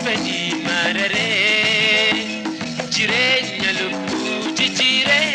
fedhii mararee jireenya lubbuu jijjiiree.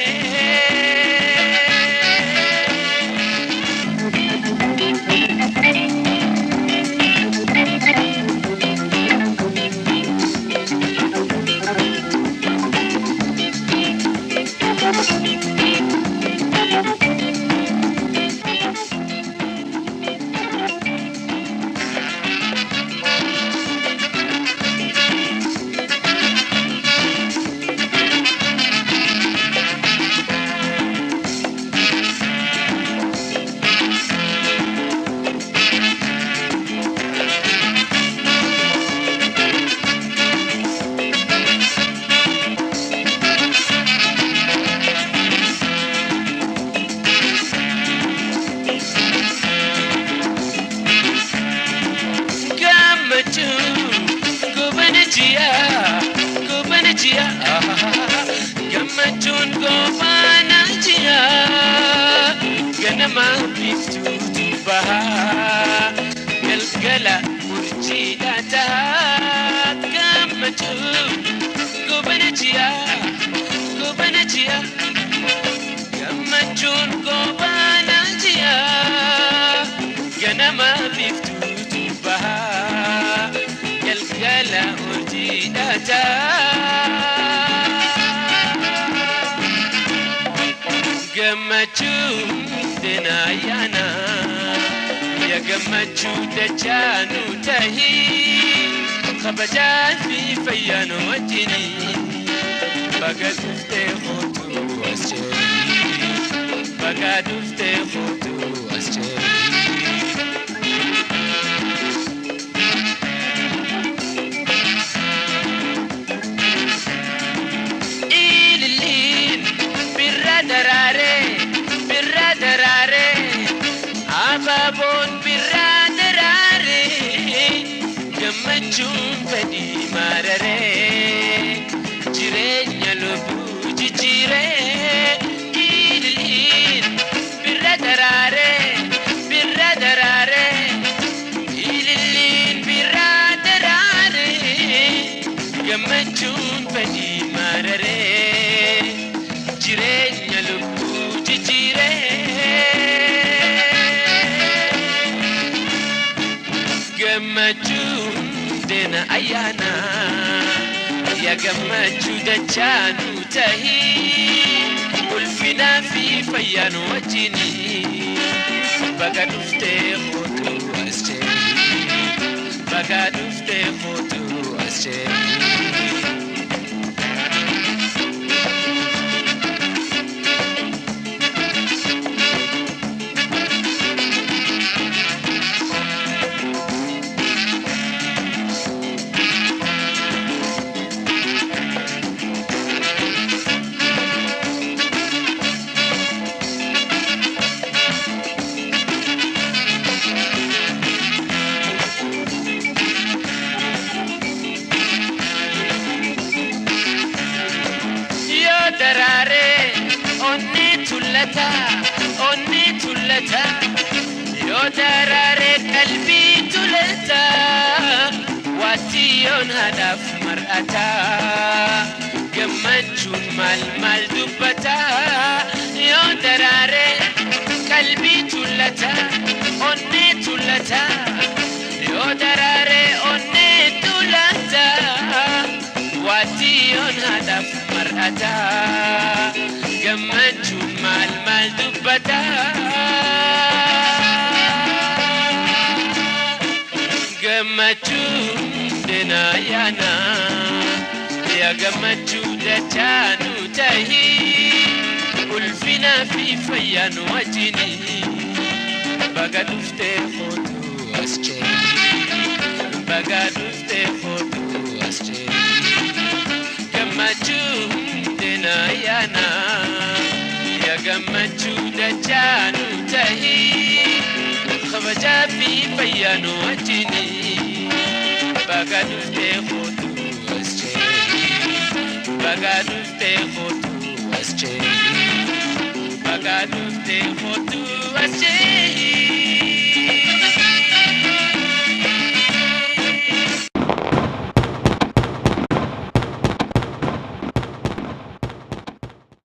Gammachuun goofana jira ganama biftuutu bahaa galgala murjiidha ta'a. Gammachuun goofana jira gammachuun goofana jira ganama biftuutu bahaa galgala murjiidha ta'a. Gammachuun denaayana ya gammachuu dachaanu tahii kabajaan fi fayyaano wajjini baga dhuftee hootuu as jeerii baga dhuftee hootuu as jeerii. Ababoon birraa daraaree gammachuun fedhii mararee jireenya lubbuu jijjiiree. Ililiin birraa daraaree ililiin birraa daraaree gammachuun fedhii mararee jireenya lubbuu jijjiiree. Gammachuun deena ayyaana ya gammachuu dachaanu tahii ulfinaa fi fayyaano wajjini baga dhuftee hootuu as jeerii baga dhuftee hootuu as jeerii. Daraare onni tullata yoo daraare qalbii tullata waatiyyoon haadhaaf mar'ata gammachuun maal dubbata yoo daraare qalbii tullata onni tullata yoo daraare onni tullata waatiyyoon haadhaaf mar'ata gammachuun maal dubbata. Gammachuun denaayana ya gammachuu dachaanu tahii ulfinaa fi fayyaano wajjini baga dhuftee hootuu as jeerii baga dhuftee hootuu as jeerii. Gammachuun denaayana ya gammachuu dachaanu tahii kabajaa fi fayyaano wajjini baga dhuftee hootuu as jeerii baga dhuftee hootuu as jeerii baga dhuftee hootuu as jeerii.